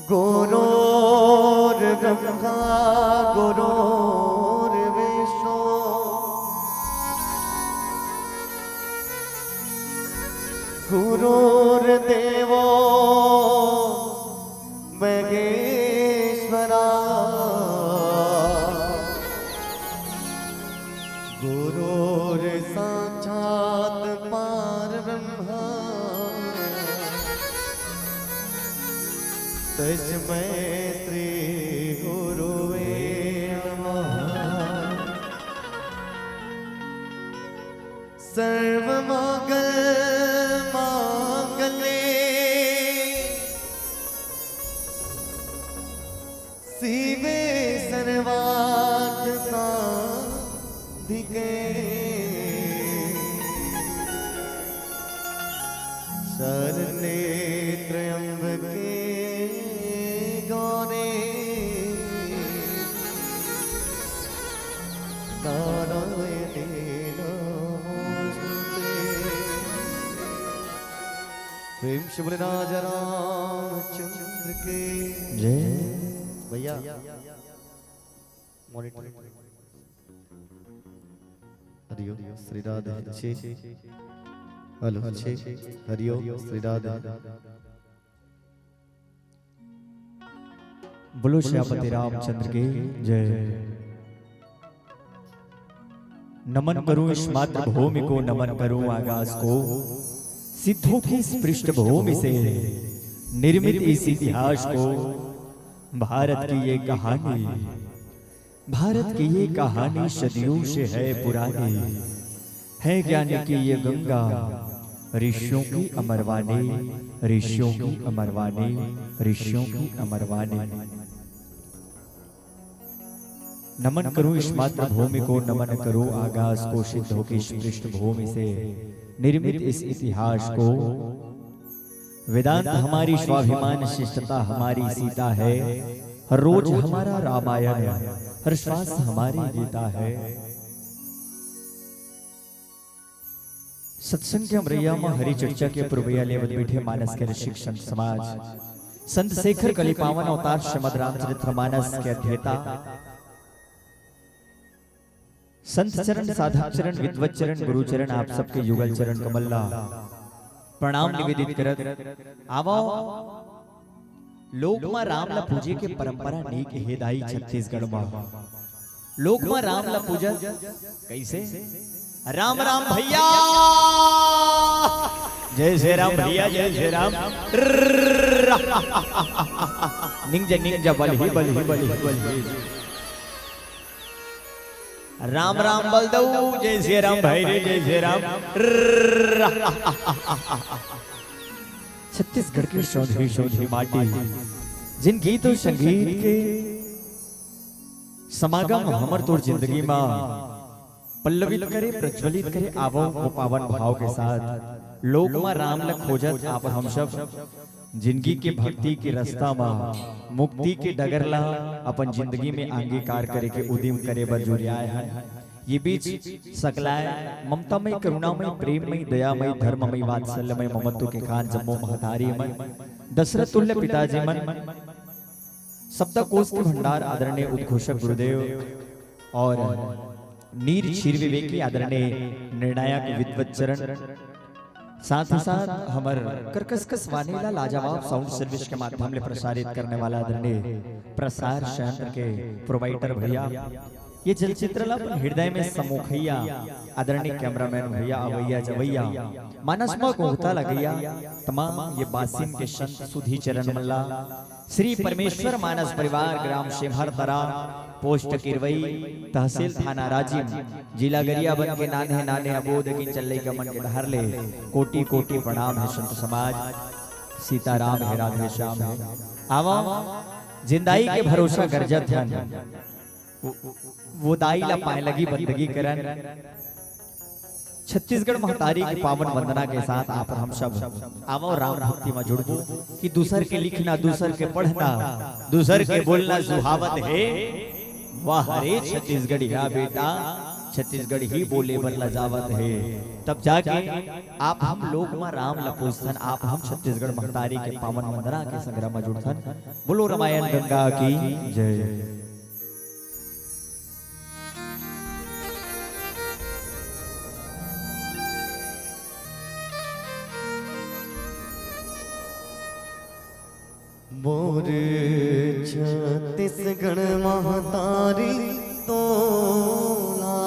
गुरुर्ब्रह्मा गुरुर्विष्णु गुरुर्देवो महेश्वरा गुरुर्साक्षात् परब्रह्म तस्मै श्री गुरुवे नमः। सर्वमंगल मांगल्ये शिवे सर्वार्थ साधिके शरण्ये त्र्यंबके गौरी नारायणी नमोस्तुते। प्रेम से बोले राजा रामचंद्र के जय। भैया हरिओ श्री राधे हेलो हरिओ श्री राधे। बोलो श्यामपति रामचंद्र के जय। नमन करूं इस मातृभूमि को, नमन करूं आकाश को, सिद्धों की इस पृष्ठभूमि से निर्मित इस इतिहास को। भारत की ये कहानी, भारत की ये कहानी सदियों से है पुरानी, है ज्ञान की ये गंगा, ऋषियों की अमरवाणी, ऋषियों की अमरवाणी, ऋषियों की अमरवाणी। नमन करूं इस मातृभूमि को, नमन करूं आकाश को, सिद्धों की इस पृष्ठभूमि से निर्मित इस इतिहास को। वेदांत हमारी स्वाभिमान, शिष्टता हमारी सीता है, हर रोज हमारा रामायण, हर श्वास हमारी गीता है। सत्संग के अमरैया में हरि चर्चा के पूर्वया लेवत बैठे मानस के ऋषिक संत समाज, संत शेखर कलिपावन अवतार श्रीमद रामचरित्र मानस के अध्येता संत चरण, साधक चरण, विद्वत चरण, गुरु चरण, आप सबके युगल चरण कमल्ला प्रणाम निवेदित करत आवो। लोक में राम ला पूजे के परंपरा नीक हेदाई छत्तीसगढ़ में। लोक में राम ला पूजा कैसे? राम राम भैया, जय श्री राम भैया, जय श्री राम। निंजा निंजा बलि बलि बलि बलि, राम राम बल दऊ, जय श्री राम भाई रे, जय श्री राम। छत्तीसगढ़ की चौधरी चौधरी माटी, जिन गीत और संगीत के समागम हमर तोर जिंदगी में पल्लवित करे, प्रज्वलित करे, आवो वो पावन भाव के साथ। लोक में राम ल खोजत आप हम सब, जिंदगी के भक्ति के रास्ता में, मुक्ति के डगर ला अपन जिंदगी में अंगीकार करे के उद्यम करे बर जुड़े आए हैं। ये बीच सकलाय ममतामय, करुणामय, प्रेममय, दयामय, धर्ममय, वात्सल्यमय, ममत्व के खान जम्मो महतारी मन, दशरथ तुल्य पिताजी मन, सप्तकोश के भंडार आदरणीय उद्घोषक गुरुदेव और नीर क्षीर विवेकी आदरणीय निर्णायक विद्वत चरण, साथ ही साथ हमार करकसकस वानेला लाजवाब साउंड सर्विस के माध्यम से प्रसारित करने वाला आदरणीय प्रसार संयंत्र के प्रोवाइडर भैया, ये चलचित्र हृदय में समोखैया आदरणीय कैमरामैन भैया, अवैया जवैया, मानस में गोहता लगैया, तमाम ये बासिम के संत सुधी चरण मल्ला, श्री परमेश्वर मानस परिवार, ग्राम शेमहर तरा, पोस्ट किरवई, तहसील थाना राजिम, जिला गरियाबंद के नाने नाने अबोध की चल्ले गमन के धार ले कोटि कोटि प्रणाम है संत समाज। सीताराम है, राधे श्याम है। आवा जिंदाई के भरोसा गर्जत धन, वो दाई ला पाए लगी बंदगी करन। छत्तीसगढ़ महतारी की पावन वंदना के साथ आप हम सब आवो राम भक्ति में जुड़बो कि दूसर के लिखना, दूसर के पढ़ना, दूसर के बोलना सुहावत है। वाह रे छत्तीसगढ़िया बेटा, छत्तीसगढ़ ही बोले बर लजावत है, तब जाके आप हम लोग में राम लपोसन आप हम छत्तीसगढ़ महतारी के पावन मंदरा के संग्राम में जुड़थन। बोलो रामायण गंगा की जय। मोर छत्तीसगढ़ महतारी तोला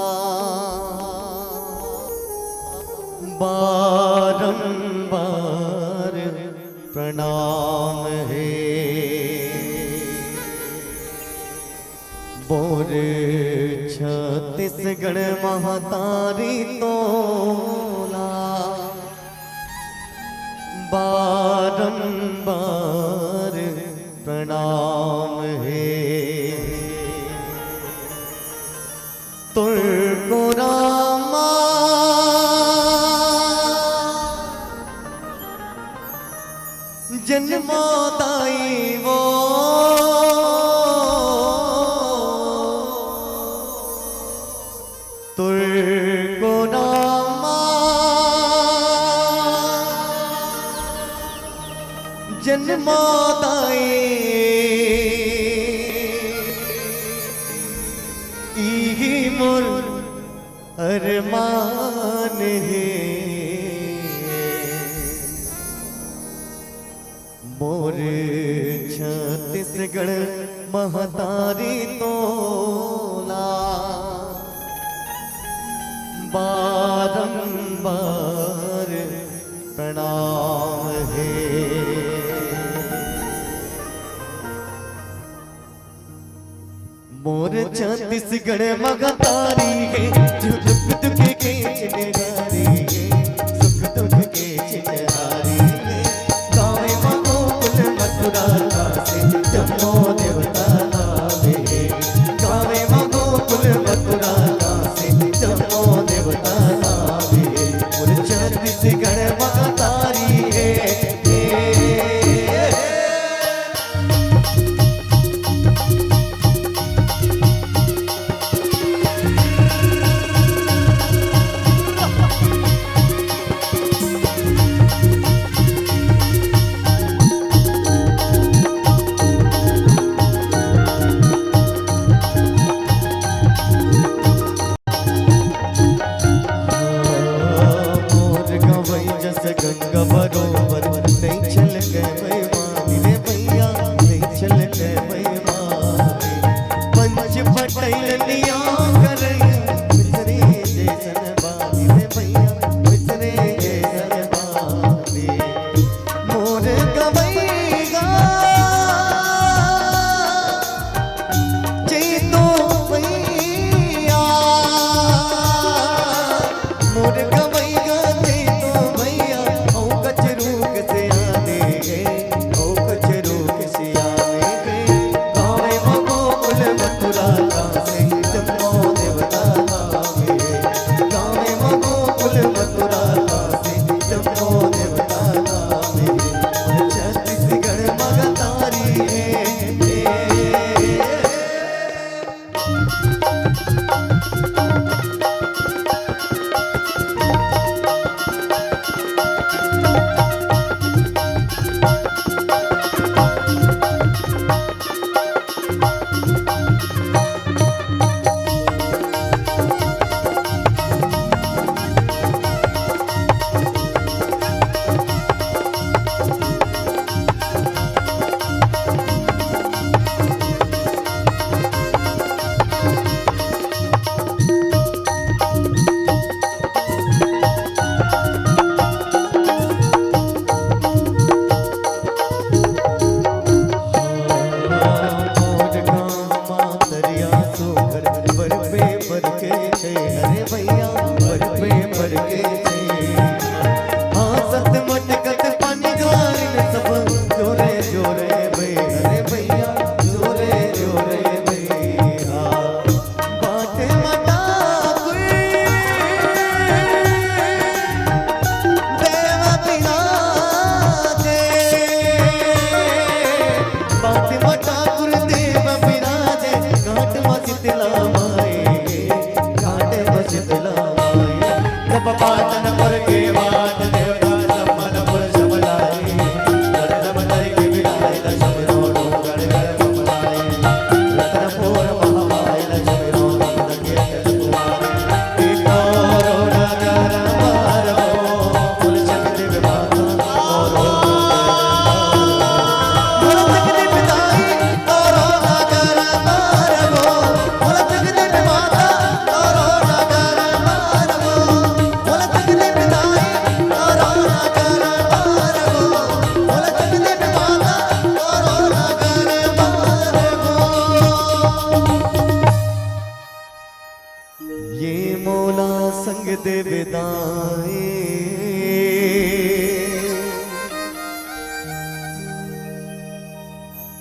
बारंबार प्रणाम है। मोर छत्तीसगढ़ महतारी तोला बारंबार प्रणाम है। तुझको रामा जन्मदाई वो तुझको रामा जन्मदाई इही मोर अरमान है। मोर छत्तीसगढ़ महतारी तोला बारंबार प्रणाम है। मोर छत्तीसगढ़ महतारी है, जो दुख दुख के चिन्हारी है, सुख दुख के चिन्हारी है। गावे गोकुल मथुरा काशी जम्मो देवता नावे है। गावे गोकुल मथुरा काशी जम्मो देवता नावे है। मोर छत्तीसगढ़ महतारी है।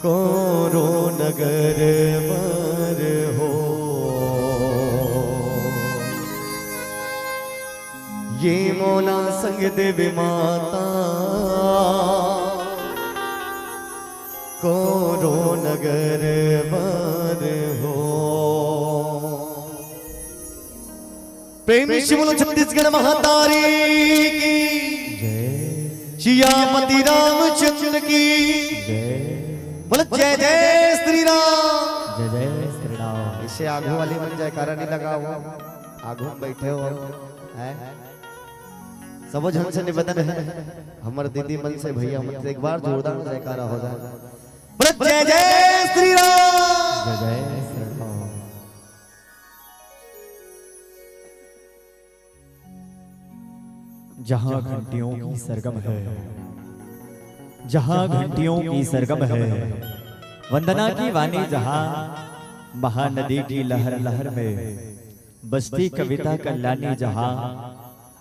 कोरो नगर वर हो ये मौला संग देवी माता कोरो नगर वर हो। प्रेमी शिवलो छत्तीसगढ़ महातारी की सियापति रामचंद्र की बोलो जय जय श्री राम। जय जय श्री राम। इसे आगू वाली मन जयकारा नहीं लगा हुआ, आगू में बैठे हो है सबो जन से निवेदन है हमारे दीदी मन से भैया मन से एक बार जोरदार जयकारा हो जाए। बोलो जय जय श्री राम। जय जय श्री राम। जहां घंटियों की सरगम है, जहां घंटियों की सरगम है, वंदना की वाणी जहां महानदी की लहर लहर में बसती कविता कल्याणी जहां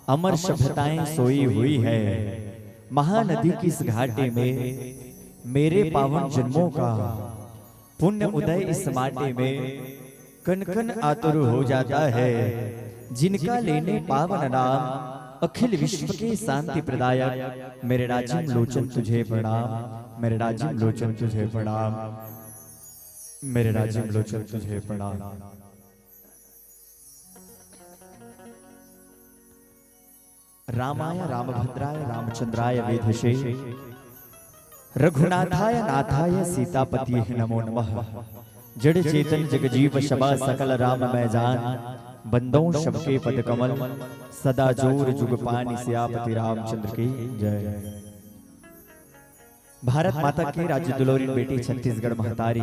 अमर सभ्यताएं सोई हुई है। महानदी की इस घाटी में मेरे पावन जन्मों का पुण्य उदय इस माटी में कन कन आतुर हो जाता है। जिनका लेने पावन नाम अखिल विश्व के शांति प्रदायक मेरे राजिम लोचन तुझे प्रणाम। मेरे राजिम लोचन तुझे प्रणाम। मेरे राजिम लोचन तुझे प्रणाम। रामाय रामभद्राय रामचंद्राय वेधसे रघुनाथाय नाथाय सीतापति नमो नमः। जड़ चेतन जगजीव शबा सकल राम मैं जान बंदों सबके पद कमल सदा जोर जुग पानी सियापति रामचंद्र की जय। भारत माता के राज्य दुलोरी बेटी छत्तीसगढ़ महतारी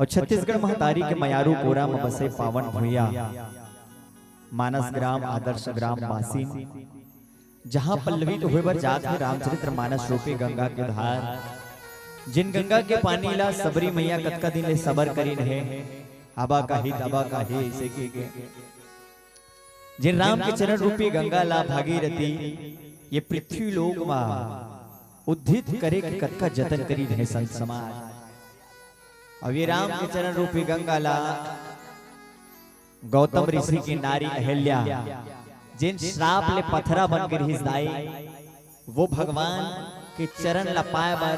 और छत्तीसगढ़ महतारी के मयारू कोरा में बसे पावन भुइया मानस ग्राम आदर्श ग्राम बासी जहां पल्लवी तो हुए बर जात है रामचरित्र मानस रूपी गंगा के धार। जिन गंगा के पानी ला सबरी मैया कतका दिन ले सबर करीन है आबा का ही दबा का ही से के जिन राम के चरण रूपी गंगा ला भागीरथी ये पृथ्वी लोक मा उद्धित करे के कतका जतन करी है संत समाज। अब ये राम के चरण रूपी गंगा ला गौतम ऋषि की नारी अहिल्या जिन श्राप ले पथरा बन कर हिजदाई वो भगवान के चरण ला पाए बर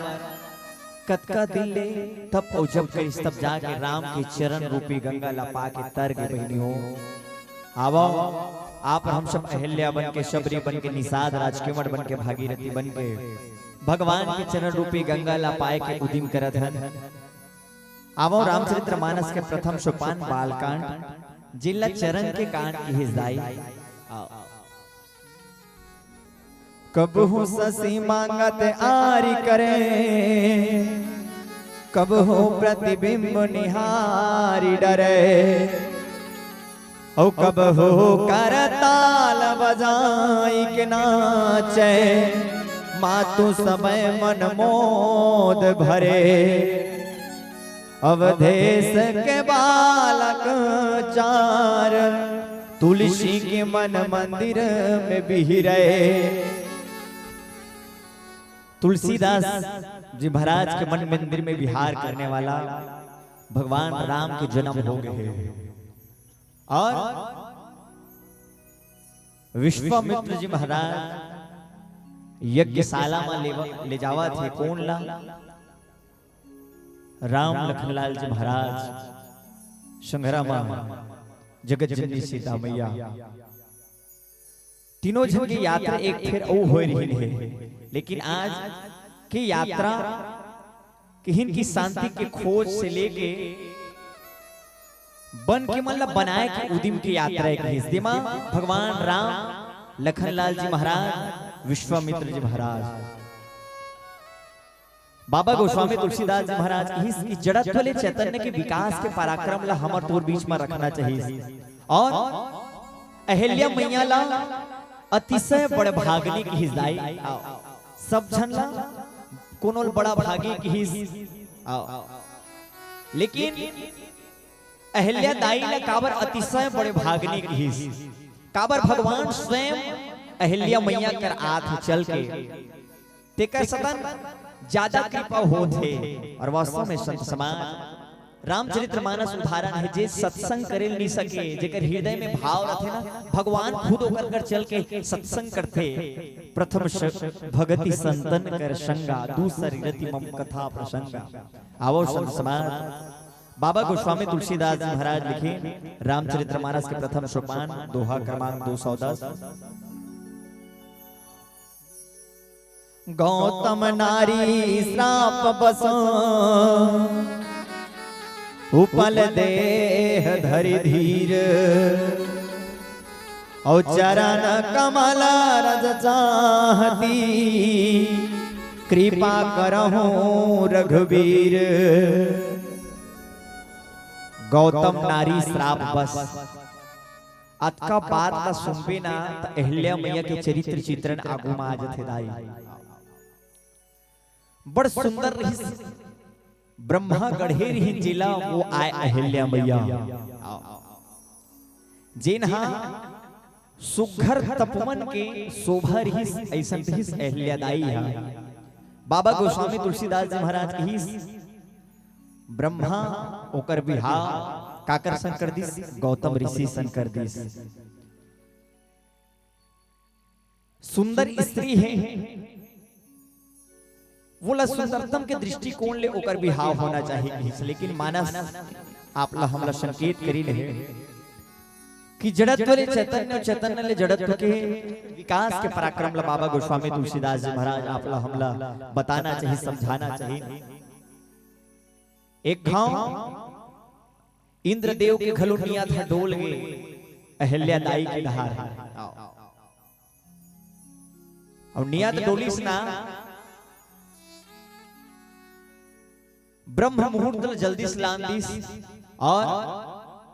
कतका दिन ले तब जब कर तब जाके राम के चरण रूपी गंगा ला पा के तर के बहनी हो। आवो आप हम सब अहिल्या बन के शबरी बन के निषाद राजकुमार बन के भागीरथी बन के भगवान के चरण रूपी गंगा ला पाए के उदिम करत हन। आवो रामचरित्र मानस के प्रथम सोपान बालकांड जिला चरण के कांड की हिजदाई। कब हो ससी मांगत आरी करे कब हो प्रतिबिंब निहारी डरे और कब हो करताल बजाई के नाचे मातु समय मन मोद भरे अवधेश के बालक चार तुलसी के मन मंदिर में बिहरे। तुलसीदास जी महाराज के मन मंदिर में विहार करने वाला भगवान राम के जन्म हो गए और विश्वामित्र जी महाराज यज्ञशाला में ले जावा थे कौन ला राम लखनलाल जी महाराज संग्रामा जगत जननी सीता मैया तीनों जन की यात्रा एक फिर ओ हो रही है। लेकिन आज की यात्रा किहिन की शांति के खोज से लेके बन के मतलब बनाए के उदिम की यात्रा एक हिस्से में भगवान राम लखनलाल जी महाराज विश्वामित्र जी महाराज बाबा गोस्वामी तुलसीदास जी महाराज की जड़त्व ले चैतन्य के विकास के पराक्रम ला हमर तोर बीच में रखना चाहिए। और अहिल्या मैया ला अतिशय बड़ भागनी की हिजदाई सब झन ला कोनो बड़ा भागी की हिज लेकिन अहिल्या दाई ला काबर अतिशय बड़े भागनी की हिज काबर भगवान स्वयं अहिल्या मैया कर आथ चल के तेकर सदन ज्यादा कृपा होते। और वास्तव में संत समाज रामचरितमानस उदाहरण है, जे सत्संग करे नहीं सके, जेकर हृदय में भाव रखे ना, भगवान खुद होकर कर चल के सत्संग करते। प्रथम भगति संतन कर संगा, दूसरी रति मम कथा प्रसंगा। आवो संत समाज बाबा गोस्वामी तुलसीदास जी महाराज लिखे रामचरितमानस के प्रथम सोपान दोहा क्रमांक 210। गौतम नारी श्राप बसो उपल देह धरि धीर, और चरण कमल रज चाहती, कृपा करहूं रघुवीर। गौतम नारी श्राप बस अतका बात ला सुनबे ना त अहिल्या मैया के चरित्र चित्रण आगू में आज थे दाई। बड़ सुंदर रही ब्रह्मा गढ़े रही जिला वो आय अहिल्या मैया जिन्हा सुघर तपमन के शोभा रही ऐसा रही अहिल्यादाई है। बाबा गोस्वामी तुलसीदास जी महाराज की ब्रह्मा ओकर बिहाव काकर सन कर दिस, गौतम ऋषि सन कर दिस। सुंदर स्त्री है बोला, सुंदरतम के दृष्टिकोण ले ओकर बिहाव होना चाहिए। लेकिन मानस आपला हमला संकेत करी रहे कि जड़त्व ले चैतन्य, चैतन्य ले जड़त्व के विकास के पराक्रम ला बाबा गोस्वामी तुलसीदास जी महाराज आपला हमला बताना चाहिए, समझाना चाहिए। एक गांव इंद्रदेव के घलुनिया था डोल गए अहिल्यादाई के धार, और नियत डोली स्ना ब्रह्म मुहूर्त जल्दी स्नान दिस, और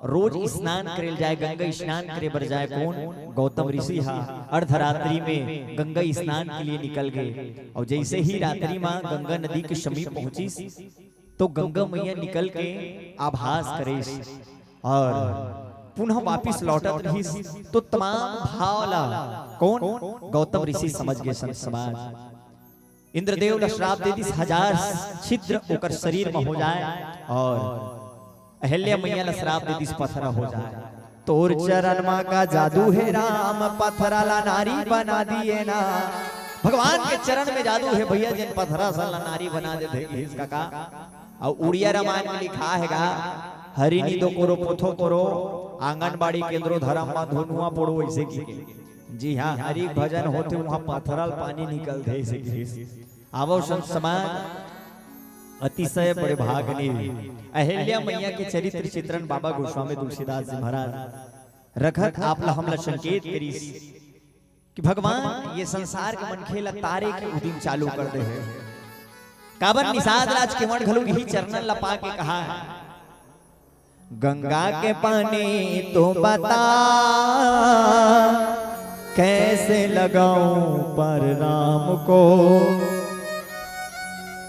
रोज स्नान करे जाए, गंगा स्नान करे बर जाए। कौन? गौतम ऋषि हा अर्धरात्रि में गंगा स्नान के लिए निकल गए। और जैसे ही रात्रि में गंगा नदी के समीप पहुंची तो गंगा मैया निकल के आभास करे और पुनः वापिस लौटत रही। तो तमाम भावला कौन? गौतम ऋषि समझ गए संत समाज। इंद्रदेव ने श्राप दे दी 1000 छिद्र ओकर शरीर में हो जाए, और अहिल्या मैया ने श्राप दे दी पथरा हो जाए। तोर चरण मां का जादू है राम, पथरा ला नारी बना दिए ना। भगवान के चरण में जादू है भैया, जिन पथरा सा ला नारी बना देते इसका का। और उड़िया रामायण में लिखा हैगा, हरिनी दो करो पोथो करो, आंगनबाड़ी केंद्रो धर्म मा धुनुआ पड़ो ऐसे की। जी हाँ, हरि भजन होते वहां पथराल पानी निकलते ऐसे। आवो संत समाज अतिशय बड़े भागनी अहिल्या मैया के चरित्र चित्रण बाबा गोस्वामी तुलसीदास जी महाराज रखत आपला हमला संकेत करी कि भगवान ये संसार के मन खेला तारे के उदिम चालू कर दे है। काबर निषाद राज के मन घलू ही चरणन लपा के कहा है, गंगा के पानी तो बता कैसे लगाऊं पर राम को,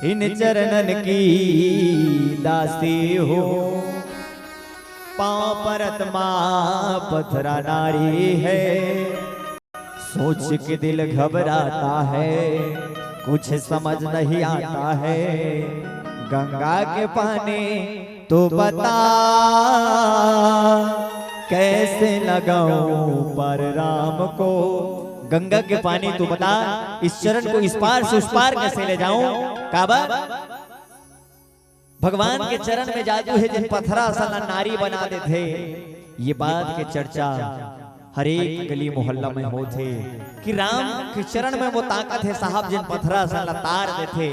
इन चरणन की दासी हो। पांव परत मां पथरा नारी है, सोच के दिल घबराता है, कुछ समझ नहीं आता है। गंगा के पानी तो बता कैसे लगाऊं पर राम को। गंगा के पानी तो बता, इस चरण को इस पार से उस पार कैसे ले जाऊं। काबा भगवान के चरण में जादू है, जिन पथरा सा नारी बना देते। ये बात के चर्चा हर एक गली मोहल्ला में होते कि राम के चरण में वो ताकत है साहब, जिन पथरा सा तार देते।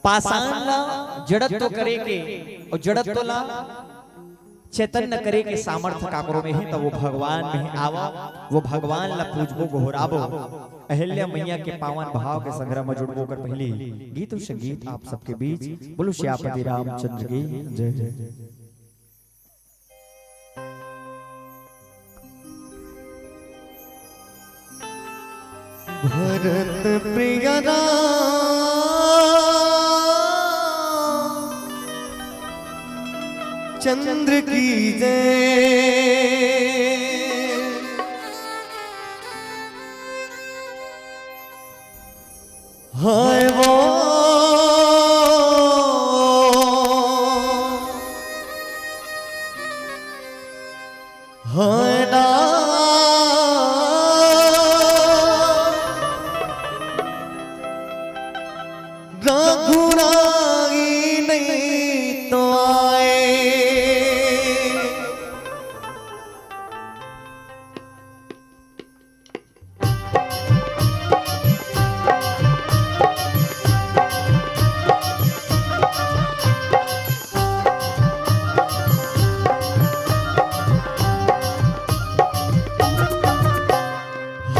पाषाण ला जड़त तो करे के, और जड़त तो ला चैतन्य करे के सामर्थ्य काकरो में है, तो वो भगवान में आवा, वो भगवान ला पूजबो गोहराबो। अहिल्या मैया के पावन भाव के संग्रह में जुड़बो कर पहले गीत और संगीत आप सबके बीच। बोलो श्यामपति रामचंद्र की जय जय। भरत प्रिय चंद्र की जय। हाय वो रघुराई नहीं तो आए।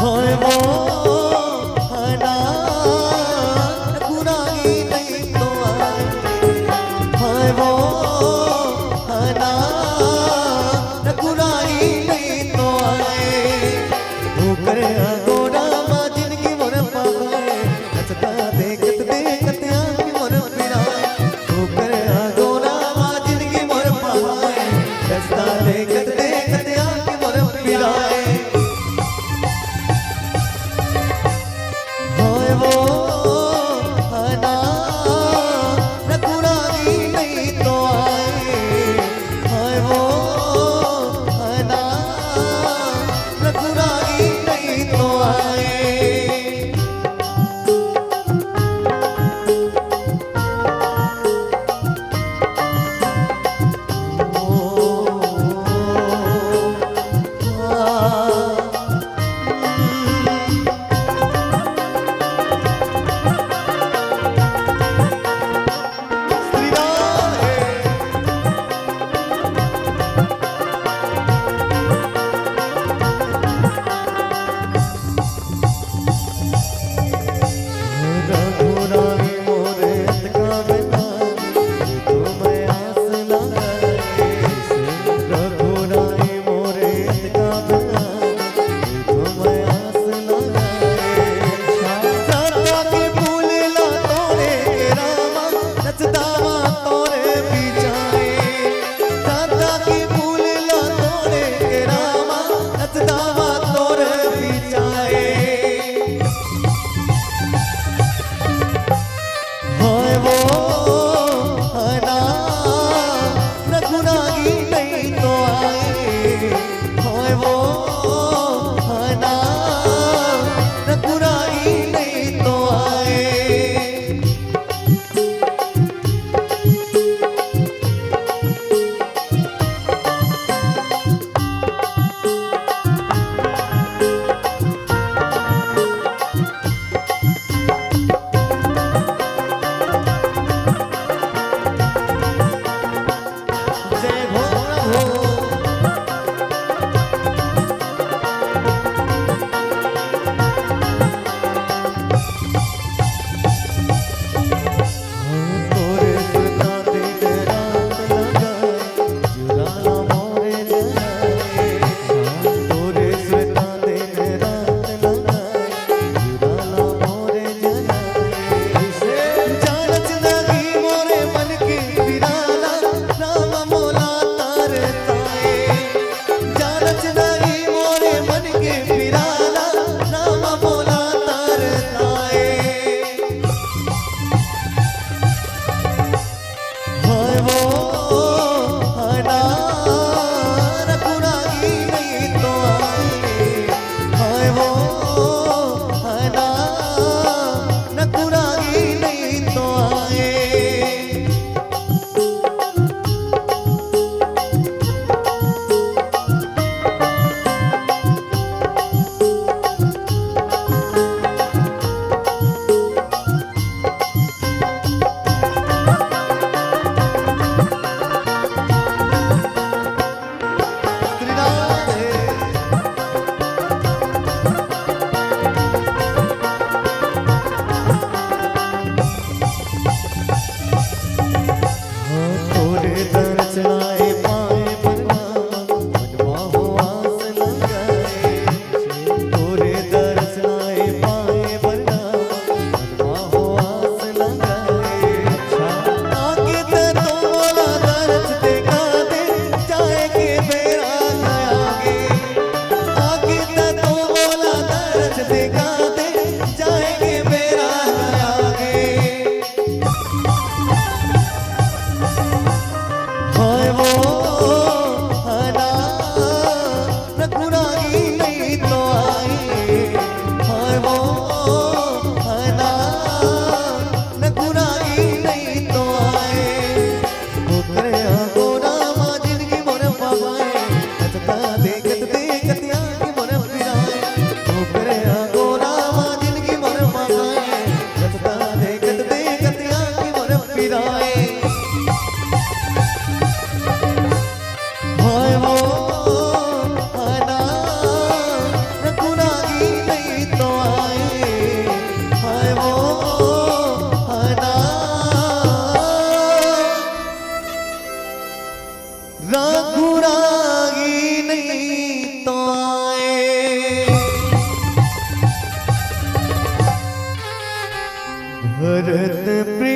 होय वो हना रघुराई नहीं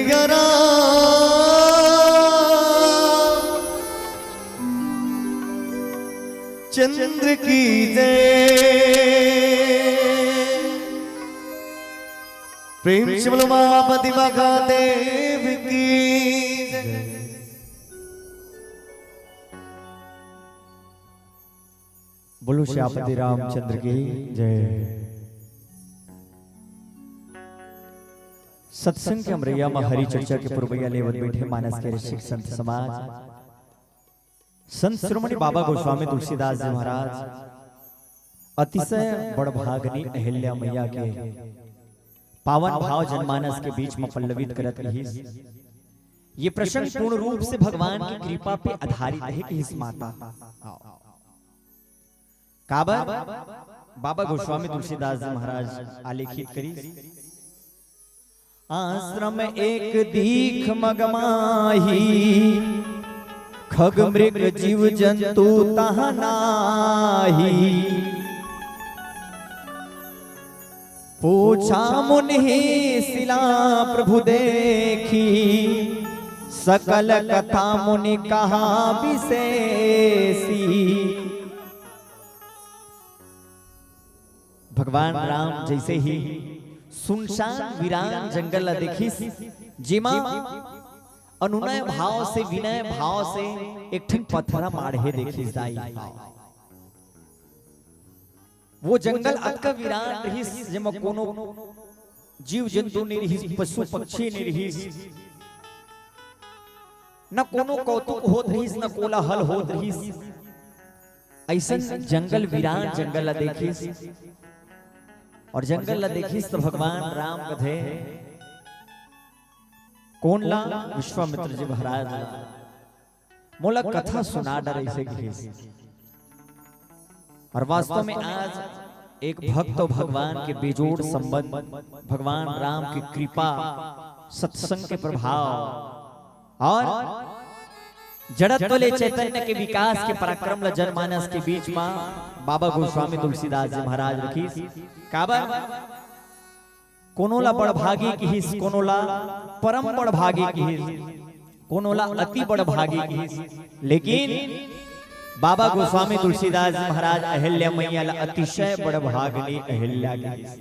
सिया चंद्र की जय। प्रेम से बोलो मां प्रतिभा देव की जय। बोलो श्यामपति रामचंद्र की जय। सत्संग के अमरैया में हरि चर्चा के पुरवैया लेवत बैठे मानस के ऋषिक संत समाज, संत श्रोमणी बाबा गोस्वामी तुलसीदास जी महाराज अतिशय बड़ भागनी अहिल्या मैया के पावन भाव जनमानस के बीच में पल्लवित करत रही। ये प्रसंग पूर्ण रूप से भगवान की कृपा पे आधारित है कि इस माता काबर बाबा गोस्वामी तुलसीदास जी महाराज आलेखित करी। आश्रम एक दीख मगमाही, खग मृग जीव जंतु तहाँ नाही। पूछा मुनि शिला प्रभु देखी, सकल कथा मुनि कहा विशेषी। भगवान राम जैसे ही सुनसान वीरान जंगल देखी, जिमा अनुनय भाव से विनय भाव से एक ठन पत्थरा माढ़े देखी जाई। वो जंगल अतका वीरान रही, जिमा कोनो जीव जंतु नहीं रही, पशु पक्षी नहीं रही, न कोनो कौतुक होत रही, न कोलाहल होत रही। ऐसा जंगल वीरान जंगल देखी। और जंगल देखिस तो भगवान राम कथे कौन ला विश्वामित्र जी महाराज मोला कथा सुना डर ऐसे घिस। और वास्तव में आज एक भक्त और भगवान के बेजोड़ संबंध, भगवान राम की कृपा, सत्संग के प्रभाव और जड़त्व ले चैतन्य के विकास के पराक्रम जनमानस के बीच में बाबा गोस्वामी तुलसीदास जी महाराज रखी। काबर कोनोला बड़ भागी की हिस, कोनोला परम बड़ भागी की हिस, कोनोला अति बड़ भागी की हिस। लेकिन बाबा गोस्वामी तुलसीदास जी महाराज अहिल्या मैया ला अतिशय बड़ भागनी अहिल्या की हिस।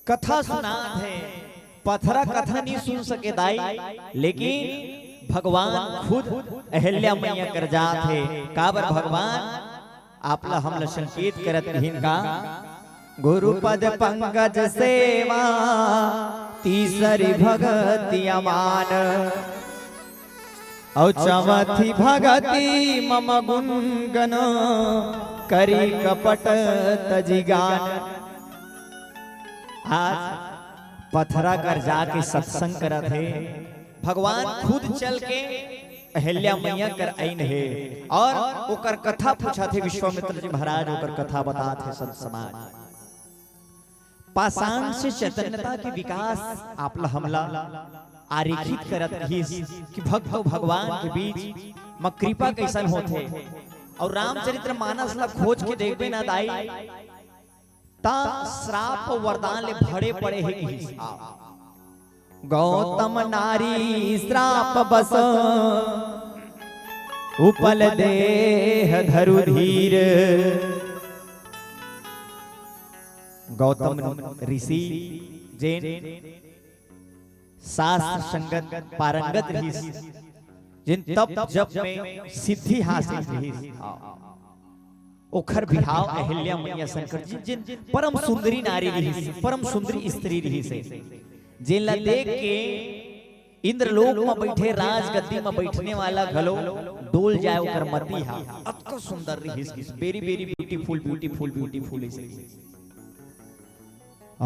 कथा सुना है, पथरा कथा नहीं सुन सके दाई, लेकिन भगवान खुद अहिल्या मैया कर जात है। काबर भगवान आपला हमला संकेत करत रहीन का, गुरुपद पंकज सेवा तीसरी भगति अमान। औ चमथी भगति मम गुणगन करी कपट तजिगान। आज पथरा कर जाके सत्संग करत है, भगवान खुद चल के अहिल्या मैया कर आइन है और ओकर कथा पूछा थे विश्वामित्र जी महाराज, ओकर कथा बता थे संत समाज। पाषाण से चैतन्यता के विकास आपला हमला आरेखित करत रही कि भक्त भगवान के बीच में कृपा कैसन होते। और रामचरित्र मानस ला खोज के देखबे ना दाई ता श्राप वरदान ले भरे पड़े है कि गौतम नारी श्राप बस उपल देह धरु धीर। गौतम ऋषि जैन शास्त्र संगत पारंगत रही, जिन तप जप में सिद्धि हासिल रही। ओखर बिहाव अहिल्या मैया शंकर जी जिन परम सुंदरी नारी रही, परम सुंदरी स्त्री रही से, जिन ला देख के इंद्रलोक में बैठे राज गद्दी में बैठने वाला गलो डोल जाए ओकर मती हा। अतको सुंदर रही, very very beautiful beautiful beautiful.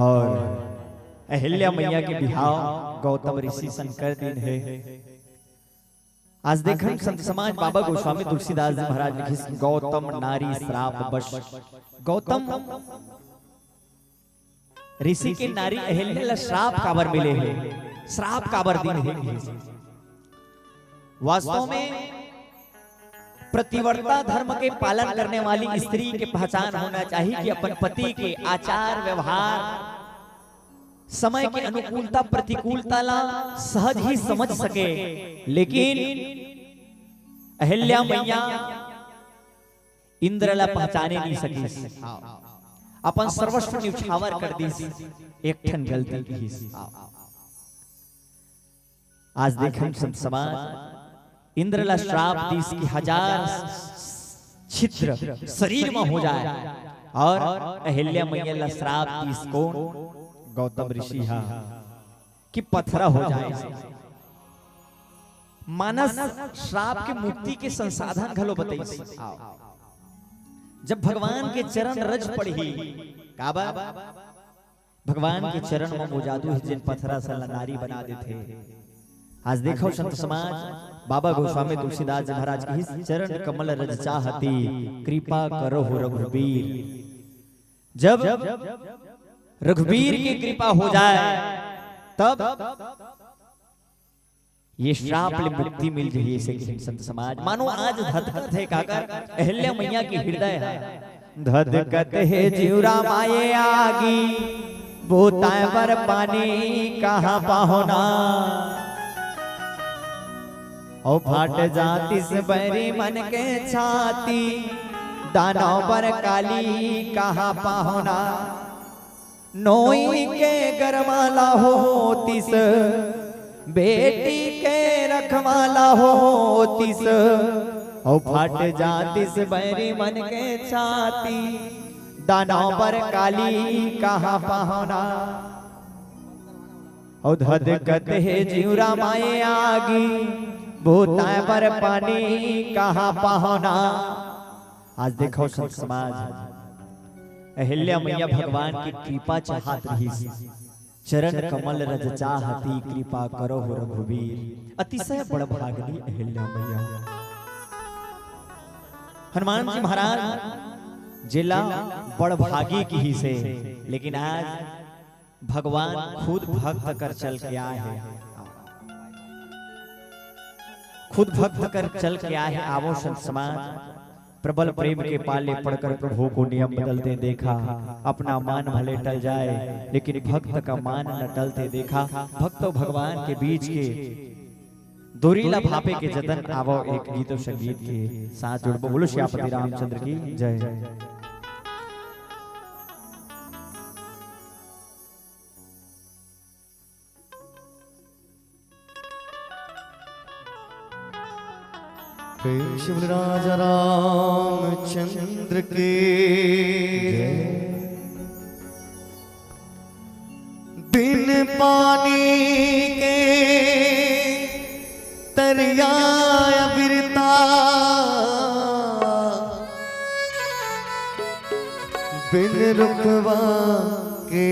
और अहिल्या मैया के बिहाव गौतम ऋषि शंकर दिन है। आज देखन संत समाज बाबा गोस्वामी तुलसीदास जी महाराज लिखिस गौतम नारी श्राप बश। गौतम ऋषि के नारी अहिल्या ला श्राप काबर मिले है, श्राप काबर दिन है। वास्तव में प्रतिवर्ता धर्म के पालन करने वाली स्त्री के पहचान होना चाहिए कि अपन पति के आचार व्यवहार समय की अनुकूलता प्रतिकूलता ला सहज ही समझ सके, लेकिन अहिल्या मैया इंद्र ला पहचाने नहीं सकी। अपन सर्वस्व न्यौछावर कर दी, एक ठन गलती की। आज देखें संत समाज इंद्र ला श्राप दीस की 1000 छिद्र शरीर में हो जाए, और अहिल्या मैया ला श्राप दीस कौन? गौतम ऋषि कि पथरा हो जाए। मानस श्राप के मुक्ति के संसाधन घलो बताई। जब भगवान के चरण रज पड़ी काबा, भगवान के चरण में वो जादू है जिन पथरा से नारी बना देते। आज देखो संत समाज बाबा गोस्वामी तुलसीदास जी महाराज की चरण कमल रज चाहती, कृपा करो रघुबीर। जब रघुबीर की कृपा हो जाए तब ये श्राप ले मुक्ति मिल जाए। से संत समाज मानो आज धधकत है काकर अहिल्या मैया की हृदय है, धधकत है जीवरा माये आगी, बोताए बर पानी कहाँ पाहोना, ओ फाट जाती से बैरी मन के छाती, दानव पर काली कहाँ पाहोना, नोई के गरमाला होतीस, बेटी के रखवाला होतीस, ओ फट जातीस बैरी मन के छाती, दानव पर काली कहाँ पाहोना, ओ धधकत है जीवरा माये आगी, भूताए पर पानी कहाँ पाहोना। आज देखो संत समाज अहिल्या मैया भगवान की कृपा चाहत रही, चरण कमल रज चाहती, कृपा करो हो रघुबीर। अतिशय बड़ भागनी अहिल्या मैया। हनुमान जी महाराज जिला बड़ भागी की ही से, लेकिन आज भगवान खुद भक्त कर चल के आए हैं, खुद भक्त कर चल के आए हैं। आवो संत समाज प्रबल प्रेम के पाले पड़कर प्रभु को नियम बदलते देखा, अपना मान भले टल जाए लेकिन भक्त का मान न टलते देखा। भक्त भगवान के बीच के दोरीला भापे के जतन आवो एक गीत संगीत के साथ जुड़बो। बोलो श्यामपति रामचंद्र की जय। प्रेम शिव राजा रामचंद्र के बिन पानी के तरिया बिरता, बिन रुकवा के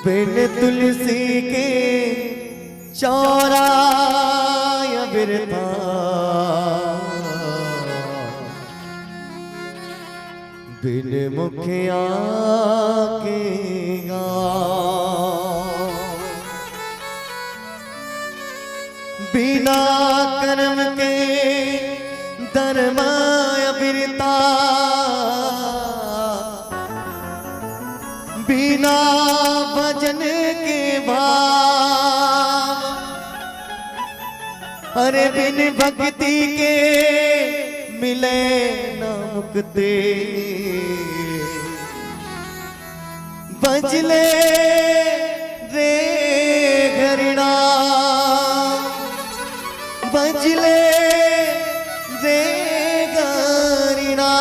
बिन तुलसी के चौरा बिरता, बिन मुखिया के गाँव, बिना कर्म के धर्मा बिरता, बिना भजन के भाव, अरे बिन भक्ति के मिले न मुक्ति, बजले रे घरिणा, बजले रे घरिणा।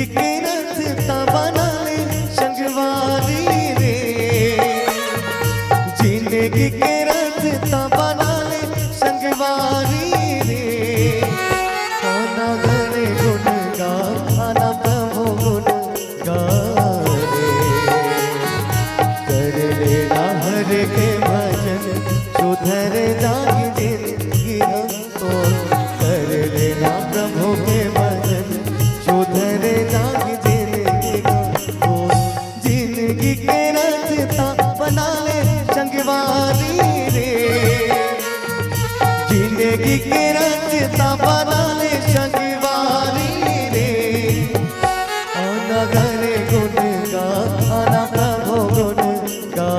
के रास्ता बना ले संगवारी रे, जिंदगी के रास्ता बना ले संगवारी रे। आना घरे गुन गा, आना प्रभु गुन गा रे, कर लेना हर के भजन सुधर जागी जिंदगी हमको, कर लेना प्रभु के भजन सुधर जागी जिंदगी हमको। जिंदगी के रास्ता बना ले संगवारी रे, जिंदगी के रास्ता बना ले संगवारी रे। आना घरे गुन गा, आना प्रभु गुन गा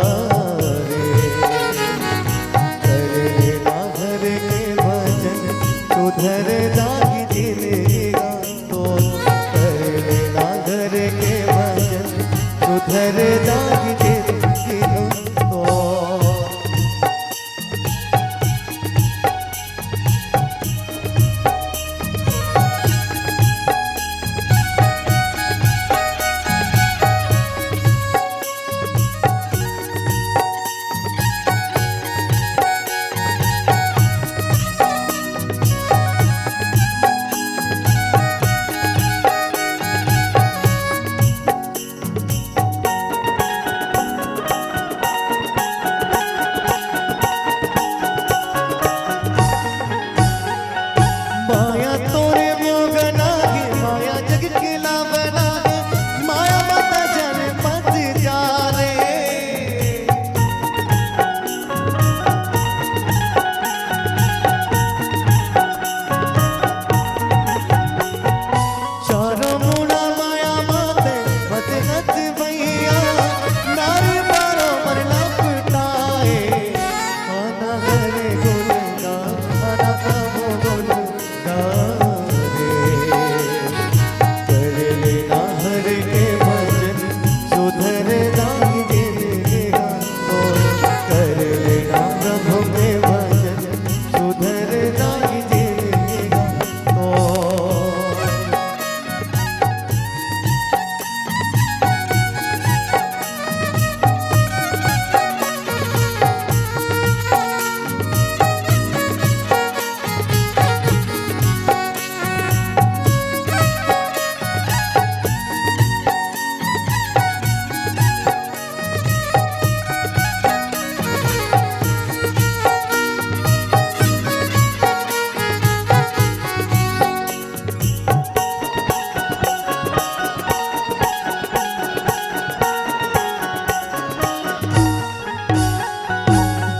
रे, कर लेना घर के भजन सुधर जागी जिंदगी हमको, कर लेना घर के भजन सुधर जागी जिंदगी हमको। माया तोरे मोगना गे, माया जग के लावना गे, माया माता जन पत जा रे। चारों मुड़ा माया माते मत नच भैया, नारी मारो मन लपटाए। आना घरे गुन गा, आना प्रभु गुन गा रे, कर लेना हर के भजन सुधर जागी जिंदगी हमको, कर लेना प्रभु के भजन सुधर जागी जिंदगी हमको।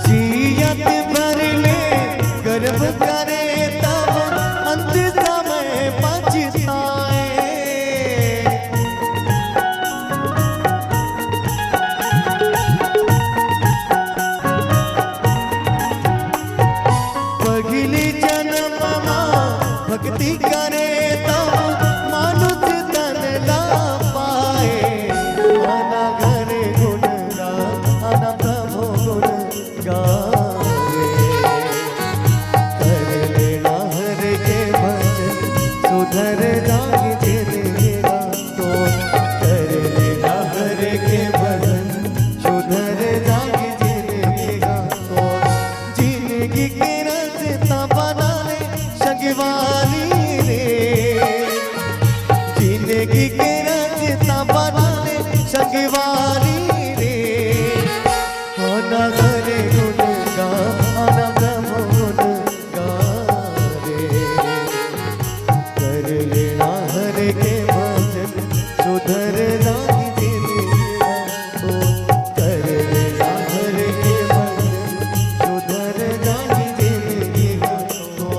जियत भर ले गर्व करे तब अंत समय पछताए। पगली जन्म भक्ति करे तब मानुष तन ला पाए। आना घरे गुन गा, आना प्रभु गुन गा रे, कर लेना हर के भजन सुधर जागी जिंदगी हमको, कर लेना हर के भजन सुधर जागी जिंदगी हमको। जिंदगी के रास्ता बना ले संगवारी रे, जिंदगी के रास्ता बना ले संगवारी रे। आना घरे गुन गा, आना प्रभु गुन गा रे, कर लेना हर के भजन सुधर जागी जिंदगी हमको, कर लेना हर के भजन सुधर जागी जिंदगी हमको।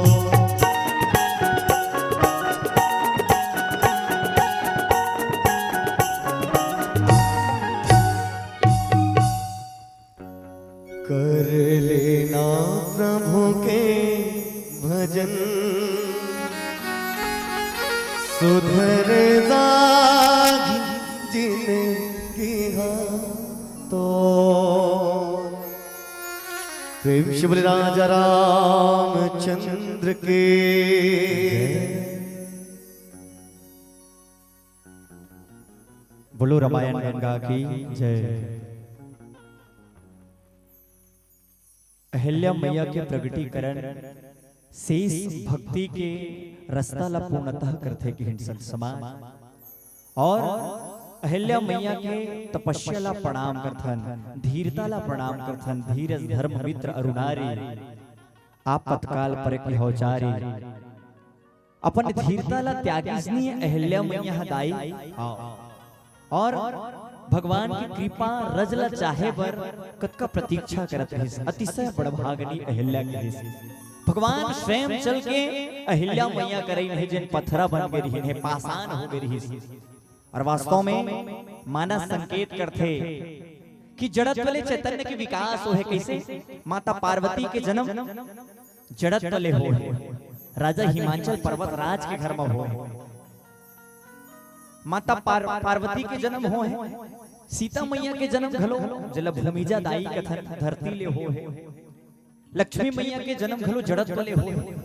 कर लेना प्रभु के भजन सुधर जागी जिंदगी तो। प्रेम से बोले राजा रामचंद्र के। बोलो रामायण गंगा की जय। अहिल्या मैया के प्रगटीकरण शेष भक्ति के रस्ता ला पूर्णतः करथे कि हिंसन समाज और अहिल्या मैया के तपस्या ला प्रणाम करथन, धीरता ला प्रणाम करथन। धीरज धर्म मित्र अरुणारी आप तत्काल पर की होचारी अपन धीरता ला त्यागिसनी अहिल्या मैया हदाई और भगवान की कृपा रजला चाहे बर कतका प्रतीक्षा करत रहिस। अतिशय बड़भागनी अहिल्या के भगवान स्वयं चल के अहिल्या मैया करई नहीं जिन पत्थरा बन के रही है, पाषाण हो गई रही। और वास्तव में मानस संकेत करते कि जड़त वाले चैतन्य के विकास हो है कैसे। माता पार्वती के जन्म जड़त वाले हो है, राजा हिमाचल पर्वत राज के घर में हो है। माता पार्वती के जन्म हो है, सीता मैया के जन्म घलो जल भूमिजा दाई कथन धरती ले हो है। लक्ष्मी मैया के जन्म घलो जड़त वाले हो है।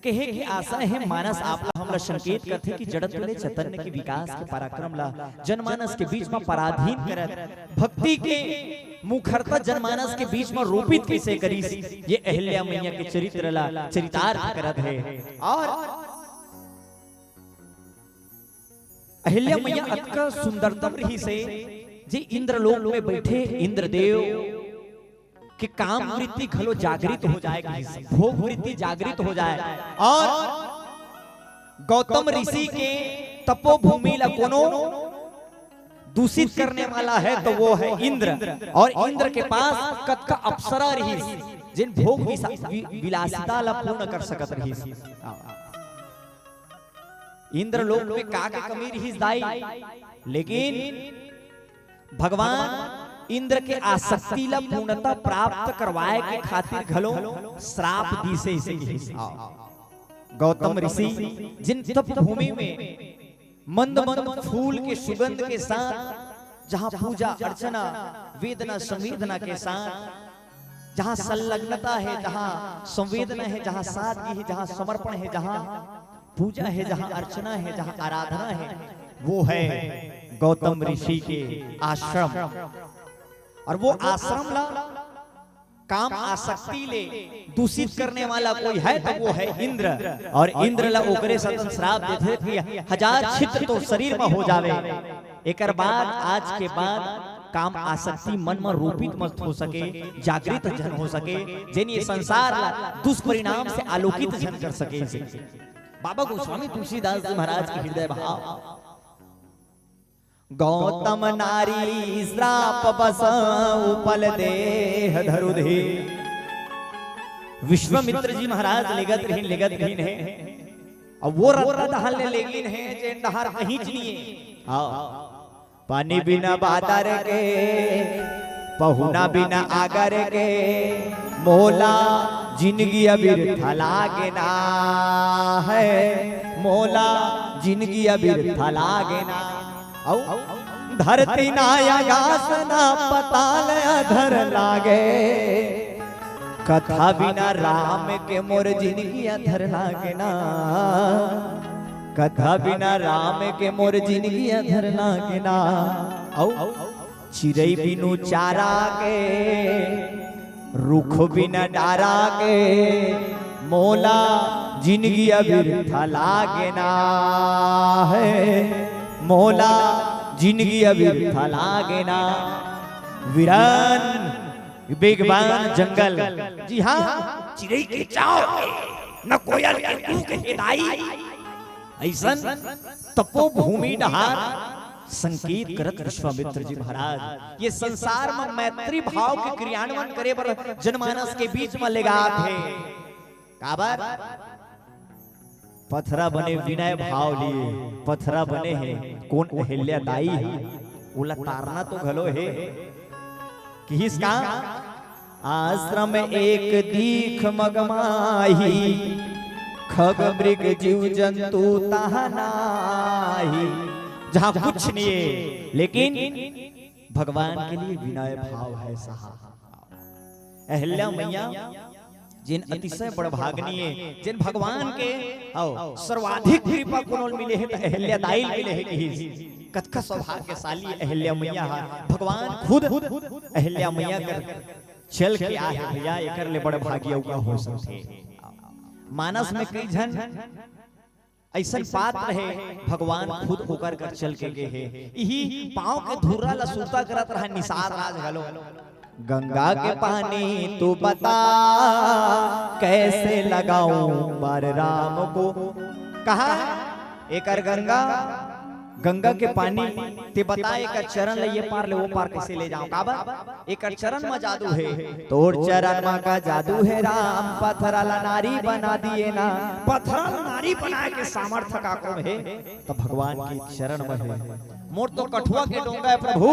कहे की आशा है मानस आपला हमला संकेत करते कि जड़त वाले चैतन्य के विकास के पराक्रम ला जनमानस के बीच में पराधीन करत भक्ति के मुखरता जनमानस के बीच में रोपित कैसे करी। ये अहिल्या मैया के चरित्र ला चरितार्थ करत है। और अहिल्या मैया अतका सुंदरतम रही से जे इंद्रलोक में बैठे इंद्रदेव कि काम वृत्ति खलो जागृत हो जाए, भोग वृत्ति जागृत हो जाए। और गौतम ऋषि के तपोभूमि ला कोनो दूषित करने वाला है तो वो है इंद्र। और इंद्र के पास कतका अप्सरा रही जिन भोग विलासिता ला पूर्ण कर सकत रही। इंद्र लोक में का कमी रही दाई, लेकिन भगवान इंद्र के आसक्ति ला पूर्णता प्राप्त करवाए के खातिर घलो श्राप दी से गौतम ऋषि जिन तप भूमि में मंद मंद फूल के सुगंध के साथ जहां पूजा अर्चना वेदना संवेदना के साथ जहां संलग्नता है, जहां संवेदना है, जहां सादगी है, जहां समर्पण है, जहां पूजा है, जहां अर्चना है, जहां आराधना है, वो है गौतम ऋषि के आश्रम। और वो आश्रम ला काम आसक्ति ले दूषित करने वाला कोई है तो वो है इंद्र। और इंद्र ला ओकरे सतन श्राप देते कि 1000 छिद्र तो शरीर में हो जावे। एकर बाद आज के बाद काम आसक्ति मन में रूपित मत हो सके, जागृत जन हो सके, जिन ये संसार ला दुष्परिणाम से आलोकित जन कर सके। बाबा गोस्वामी तुलसीदास जी महाराज के हृदय भाव गौतम नारी श्राप बस उपल देह धरुधे। विश्वामित्र जी महाराज लेगत रहीन है और वो रत्न दहल ले लेगिन है जे दहर कहीं लिए। पानी बिना बादर के पहुना बिना आगर के मोला जिंदगी अबीर थलागे ना है, मोला जिंदगी अबीर थलागे ना। धरती नाया गास ना पताल अधर लागे, कथा बिना राम के मोर जिंदगी अधर लागे ना, कथा बिना राम के मोर जिंदगी अधर लागे ना। चिड़ै बिनु चारा के रुख बिना डारा के मोला जिंदगी अबीर थलागे ना है, मोला जिंदगी अबीर थलागे ना। वीरान बेगबान जंगल, जी हाँ चिड़ै के चाव न कोयल के कूक हिदाई, ऐसन तपोभूमि डहार संकेत करत विश्वामित्र जी महाराज ये संसार में मैत्री भाव के क्रियान्वयन करे बर जनमानस के बीच में लेगात है। काबर पथरा बने विनय भाव लिए, पथरा बने हैं कौन अहिल्या दाई है, उला तारना तो घलो है कि इसका आश्रम एक दीख मगमाही, खग मृग जीव जंतु तहा नाही। जहां कुछ नहीं है लेकिन भगवान के लिए विनय भाव है सहा। अहिल्या मैया जिन अतिशय बड़भागनी है, जिन भगवान के सर्वाधिक कृपा कोनो मिले है तो अहिल्या दाई मिले है कि कथका सौभाग्यशाली अहिल्या मैया भगवान खुद अहिल्या मैया कर चल के आए भैया एकर ले बड़े भाग्य का हो सकते। मानस में कई जन ऐसा बात रहे भगवान खुद होकर कर चल के गए है यही पांव के धुर्रा लसूता करत रहा निसार राज घलो गंगा के पानी तू बता कैसे लगाऊं मार राम को कहा एकर गंगा के पानी ते बता एकर चरण ले ये पार ले वो पार कैसे ले जाऊं काबा एकर चरण में जादू है तोर चरण में का जादू है राम पत्थराला नारी बना दिए ना पत्थराला नारी बनाए के सामर्थ्य का कौन है तो भगवान के चरण में है मोर तो कठुआ के डोंगा है प्रभु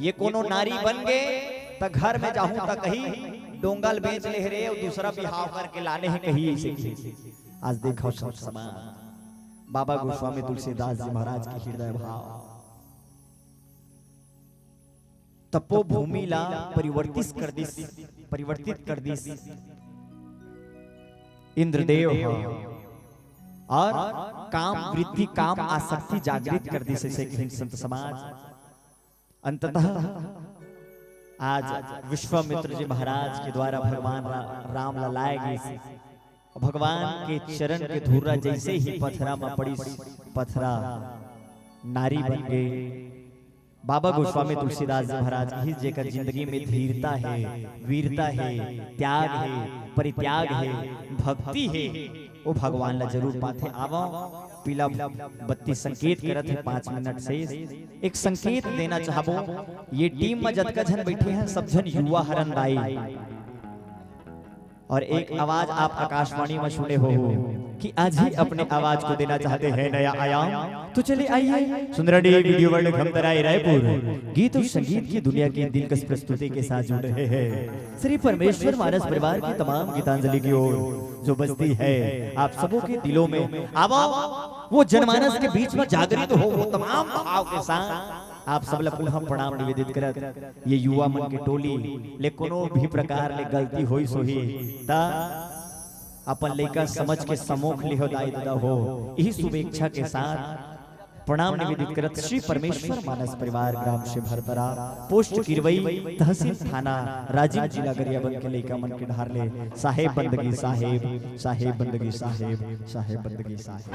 ये कोनो नारी बन गए तो घर में जाऊं तो कहीं डोंगल बेच ले रे और दूसरा बिहाव करके लाने हैं कहीं ऐसे। आज देखो सब समा बाबा गोस्वामी तुलसीदास जी महाराज की हृदय भाव तपो भूमि ला परिवर्तित कर दिस इंद्रदेव और काम वृत्ति काम आसक्ति जागृत कर दी से संत समाज अंततः आज विश्वामित्र जी महाराज के द्वारा भगवान राम लाए गए भगवान के चरण के धुर्रा जैसे ही पथरा में पड़ी पथरा नारी बन गई। बाबा गोस्वामी तुलसीदास जी महाराज की जेकर जिंदगी में धीरता है वीरता है त्याग है परित्याग है भक्ति है वो भगवान ला जरूर पाते। आवो पीला बत्ती संकेत करत है 5 मिनट से एक संकेत देना चाहबो ये टीम में जतका जन बैठे हैं सब जन युवा हरन राई और एक आवाज आप आकाशवाणी में सुने हो कि आज ही अपने आवाज को देना चाहते हैं नया आयाम तो चले आइए सुंदरडी वीडियो वर्ल्ड खमतराई रायपुर गीत और संगीत की दुनिया की दिलकश प्रस्तुति के साथ जुड़ रहे हैं श्री परमेश्वर मानस परिवार की तमाम गीतांजलि की ओर जो बजती है आप सबों के दिलों में आवा वो जनमानस के बीच में जागृत हो वो तमाम भाव के साथ आप सब लोग हम प्रणाम निवेदित करत ये युवा मन के टोली ले कोनो भी प्रकार ले गलती होई सोही ता अपन लेका समझ के सम्मुख लिहो दायित्व हो यही शुभेच्छा के साथ प्रणाम निवेदित करत श्री परमेश्वर मानस परिवार ग्राम से भरतरा पोस्ट किरवई तहसील थाना राजीव जिला गरियाबंद के लेका मन के ढार ले साहेब बंदगी साहेब बंदगी साहेब बंदगी साहेब।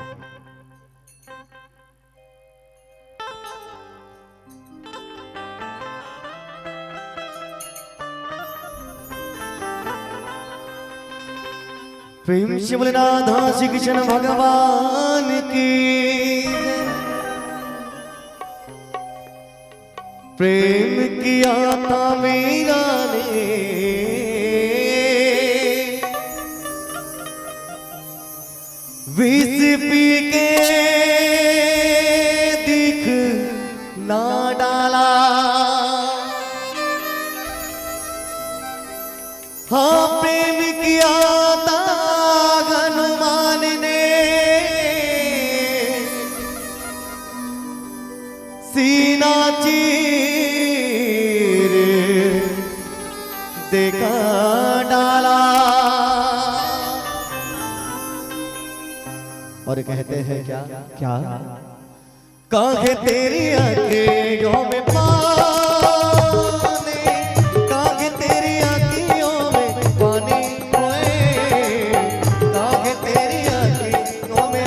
प्रेम से बोले राधा श्री कृष्ण भगवान की प्रेम किया था मीरा ने विष पी के दिख ना डाला हाँ प्रेम किया सीना चीर देखा डाला और कहते हैं क्या क्या काहे तेरी आंखों में पानी काहे तेरी आंखों में पानी काहे तेरी आंखों में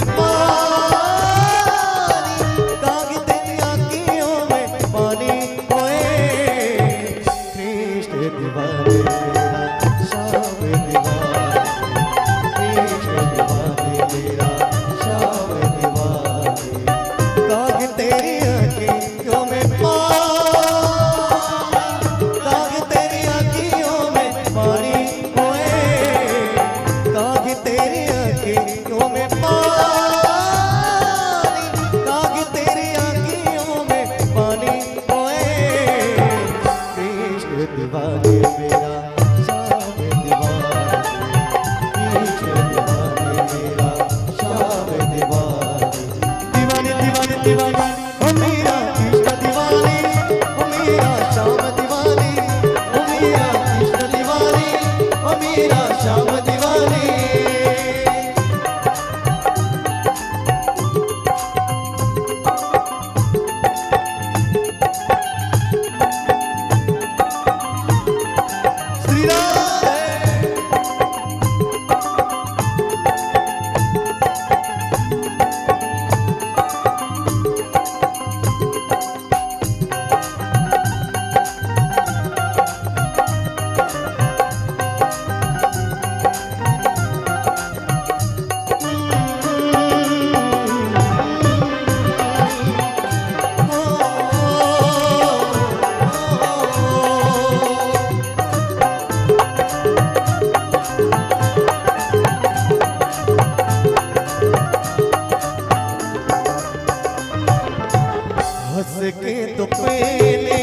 हंस के तो पहले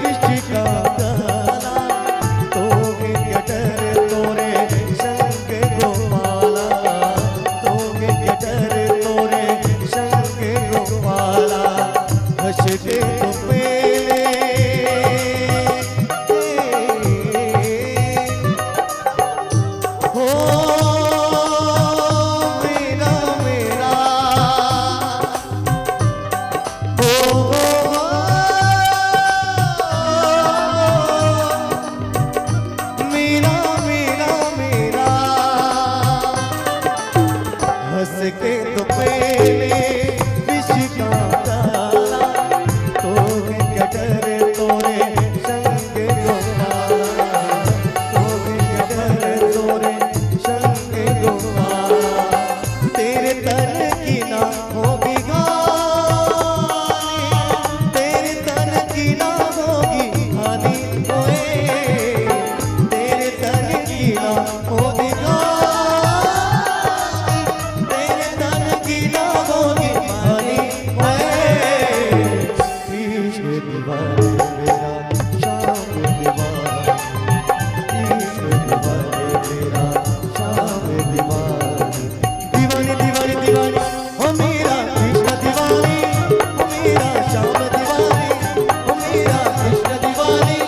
विष का प्याला, तोगे क्या डर तोरे संग गोपाला, तोगे क्या डर तोरे संग गोपाला, हंस के तो पहले हो मेरा मेरा मेरा मेरा मेरा हंस के तो पहले विष का प्याला, तोगे क्या डर तोरे संग गोपाला, तोगे क्या डर तोरे संग गोपाला, तेरे तन की ना होगी गानी, तेरे तन की ना होगी हानि होए, तेरे तन की ना होगी गानी, तेरे तन की ना होगी हानि होए, कृष्ण दीवाने मेरा श्याम दीवाने, कृष्ण दीवाने मेरा श्याम दीवाने, दीवानी दीवानी दीवानी ओ मेरा कृष्ण दीवानी, ओ मेरा श्याम दीवानी, ओ मेरा कृष्ण दीवानी,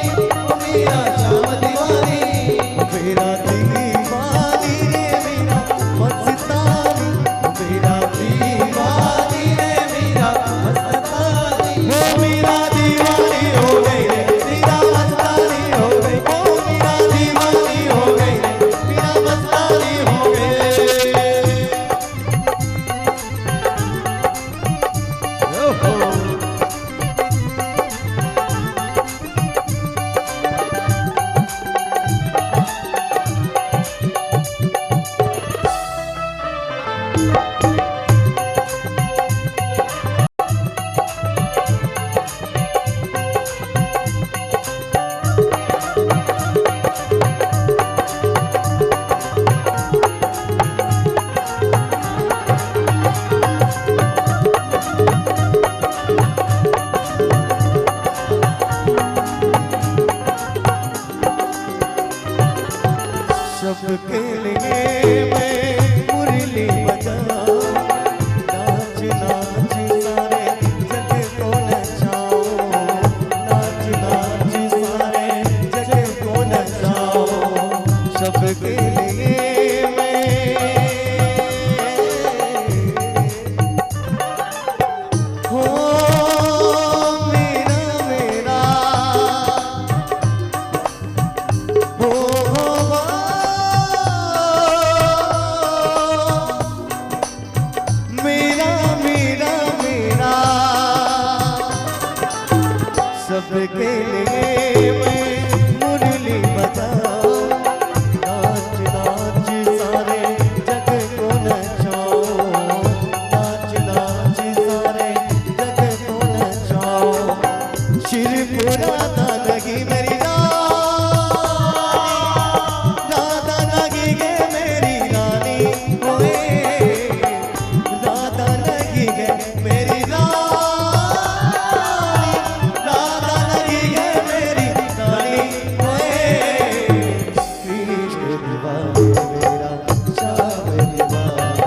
ओ मेरा श्याम दीवानी, ओ मेरा दीवानी रे मेरा मस्तानी, ओ मेरा दीवानी रे मेरा मस्तानी, ओ मेरा दीवानी हो गई रे मेरा मस्तानी हो गई, ओ मेरा दीवानी हो गई रे मेरा मस्तानी हो गई। सबके लिए मैं मुरली बजाऊं, नाच नाच सारे जग को नचाऊं, नाच नाच सारे जग को नचाऊं, सबके लिए मैं हो मेरा मेरा हो मेरा मेरा मेरा सबके लिए मैं मुरली बजाऊं, नाच नाच सारे जग को नचाऊं, नाच नाच सारे जग को नचाऊं, शिरपुरा लगी मेरी राधा लगी गे मेरी रानी होए, राधा लगी गे मेरी रानी, राधा लगी गे मेरी रानी होए, कृष्ण दीवाने मेरा श्याम दीवाने,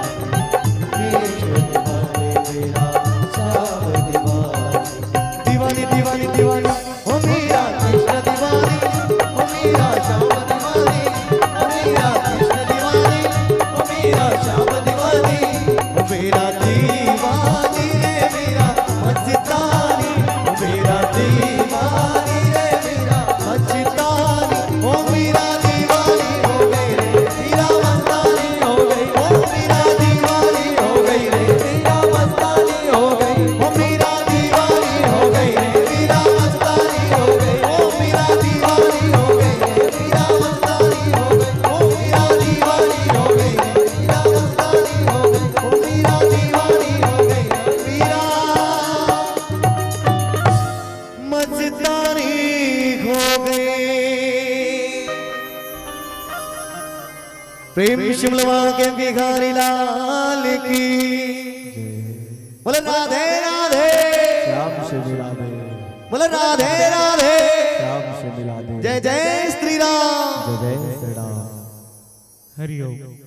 कृष्ण दीवाने मेरा श्याम दीवाने, दीवानी दीवानी दीवानी ओ मेरा कृष्ण दीवानी, ओ मेरा श्याम दीवानी, ओ मेरा कृष्ण दीवानी, ओ मेरा श्याम दीवानी, ओ मेरा दीवानी रे मेरा मस्तानी, ओ मेरा दीवानी रे मेरा मस्तानी, ओ मेरा दीवानी हो गई रे मेरा मस्तानी हो गई, ओ मेरा दीवानी हो गई रे मेरा मस्तानी हो गई, ओ मेरा दीवानी हो गई रे मेरा मस्तानी हो गई, ओ मेरा दीवानी हो गई रे मेरा मस्तानी हो गई, ओ मेरा दीवानी हो गई रे मेरा मस्तानी हो गई, ओ मेरा दीवानी हो गई रे मेरा मस्तानी हो गई। प्रेम शिमलवा के भिखारी लाल की बोले राधे राधे। श्याम शिव मिला दे, बोले राधे राधे, श्याम से मिला दे। जय जय श्री राम, जय जय श्री राम। हरि ओम।